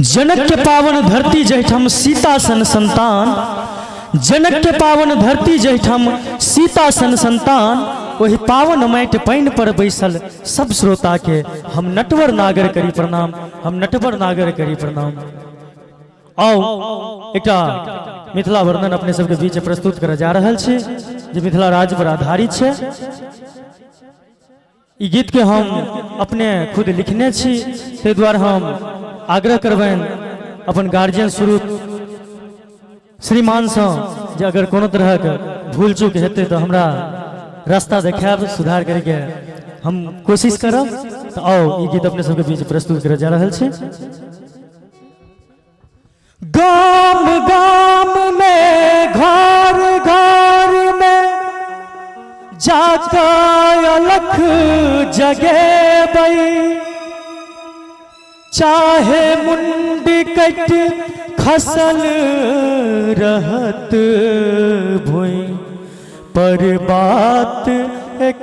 जनक के पावन धरती जहिठाम सीता सन संतान, जनक के पावन धरती जहिठाम सीता सन संतान, वही पावन माटि पानि पर बैसल सब श्रोता के हम नटवर नागर करी प्रणाम, हम नटवर नागर करी प्रणाम। आओ एक मिथिला वर्णन अपने सबके बीच प्रस्तुत कर जा रहल छै जे मिथिला राज्य पर आधारित छै। ई गीत के हम अपने खुद लिखने छी, ताहि दुआरे हम आग्रह करबनि अपन गार्जियन स्वरूप श्रीमान से जे अगर कोनो तरह के भूल चूक हेतै तो हमरा रास्ता देखायब, सुधार करके हम कोशिश करब। तो आओ ई गीत अपने सबके बीच प्रस्तुत कर जा रहल छै। गाम गाम में घर घर में जाकर अलख जगेबै, चाहे मुंडी कट खसल रहत भुई, पर बात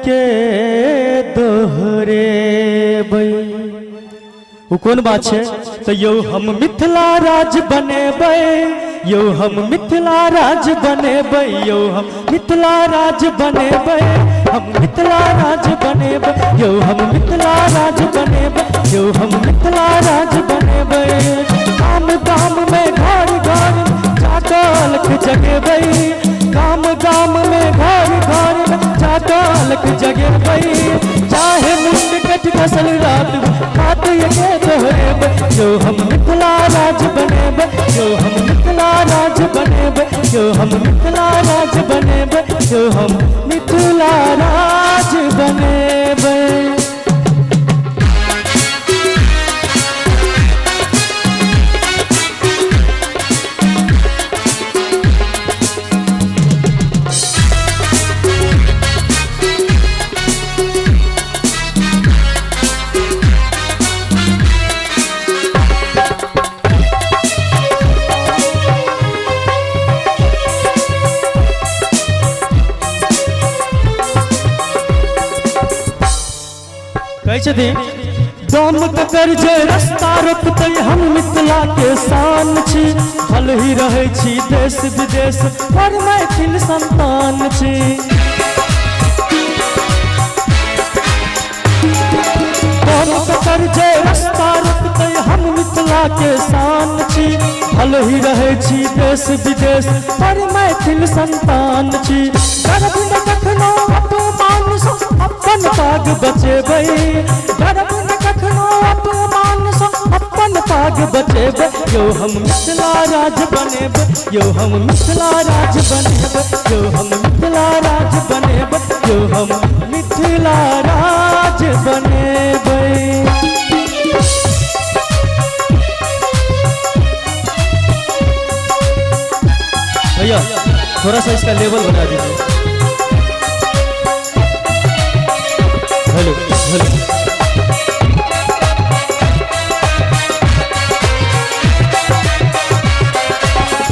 के दोहरेबै। वो कौन बात है? तो यो हम मिथिला राज बनेबै, यो हम मिथिला राज बनेबै, यो हम मिथिला राज बनेबै, हम मिथिला राज बनेबै, यो हम मिथिला राज बनेबै, यो हम मिथिला राज बनेबै। गाम गाम में घर घर जागलक जगेबै, गाम गाम में घर घर जागलक जगेबै, चाहे मुंड कट खसल रात बात ये दोहरेबै, यो हम मिथिला राज बनेबै, यो हम मिथिला राज बनेबै, यो हम मिथिला राज बनेबै, यो हम मिथिला राज बनेबै। दम ककर जे रास्ता रोकते हम मिथिला के शान छी, भल ही रहे छी देश विदेश पर मैथिल संतान छी। दम ककर जे रास्ता रोकते हम मिथिला के शान छी, भल ही रहे छी देश विदेश पर मैथिल संतान छी। गर्भ न कखनो अपमान सँ अपन पाग बचेबै, गर्भ न कखनो अपमान सँ अपन पाग बचेबै, यो हम मिथिला राज बनेबै, यो हम मिथिला राज बनेबै, यो हम मिथिला राज बनेबै, यो हम मिथिला राज बनेबै। भैया थोड़ा सा इसका लेवल बना दीजिए। हेलो हेलो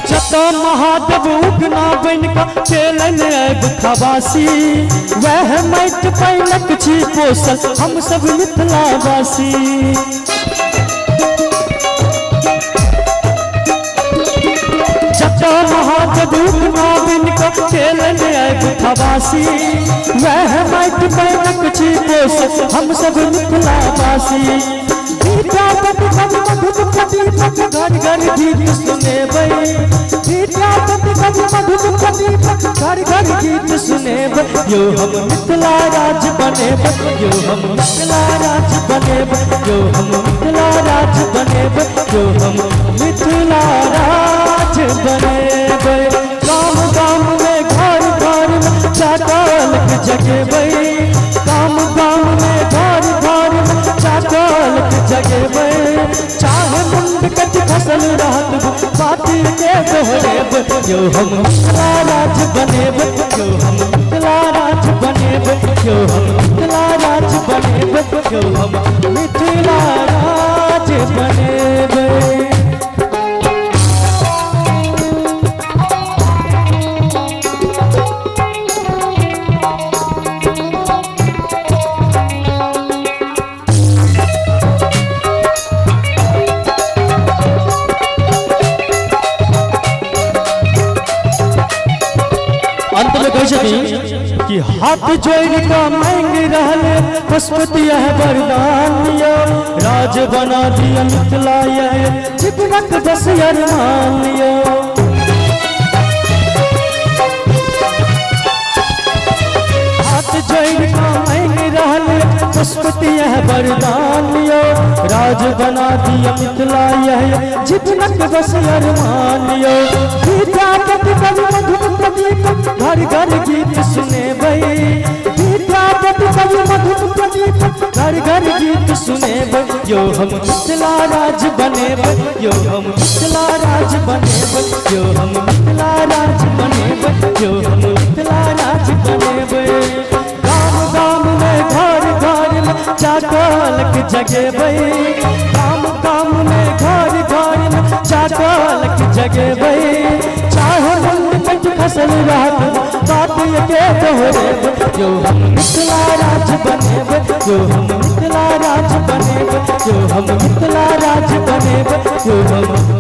जत महादेव उगना बन का चलन अब खबासी, वह माटि पानिक छी पोसल हम सब मिथिलावासी। महादेव उगना बन का चलन अब खबासी, वह माटि पानिक छी पोसल हम सब मिथिलावासी। विद्यापति कवि मधुपति घर घर गीत सुनेबै, विद्यापति कवि मधुपति घर घर गीत सुनेबै, यो हम मिथिला राज बनेबै, यो हम मिथिला राज बनेबै, यो हम मिथिला राज बनेबै, यो हम मिथिला राज बनेबै। गाम गाम में घर घर में जागलक जगेबै, गाम गाम में घर घर में जागलक जगेबै, चाहे मुंड कट खसल रहत बात के दोहरेबै, यो हम मिथिला राज बनेबै, यो हम मिथिला राज बनेबै, यो हम मिथिला राज बनेबै, यो हम मिथिला राज बनेबै। हाथ जोड़ का मांग रहले पशुपति यह वरदान यो, राज बना दिया मिथिला यह जीवनक बस अरमान यो। जोड़ का मांग रहले पशुपति यह वरदान यो, राज बना दिया मिथिला यह जीवनक बस अरमान यो। विद्यापति कवि मधुर प्रदीप घर घर गीत सुने भई, विद्यापति कवि मधुर प्रदीप घर घर गीत सुने भई। यो हम मिथिला राज बने भई, यो हम मिथिला राज बने भई, यो हम मिथिला राज बने भई, यो हम मिथिला राज बने भई। गाम में घर घर में चाकलक जगे भई, गाम में घर घर में चाकलक जगे भई। चाहे मुंड कंठ खसल रात बात के दोहरे भई, यो हम मिथिला राज बने भई, यो हम मिथिला राज बने भई, यो हम मिथिला राज बने भई, यो हम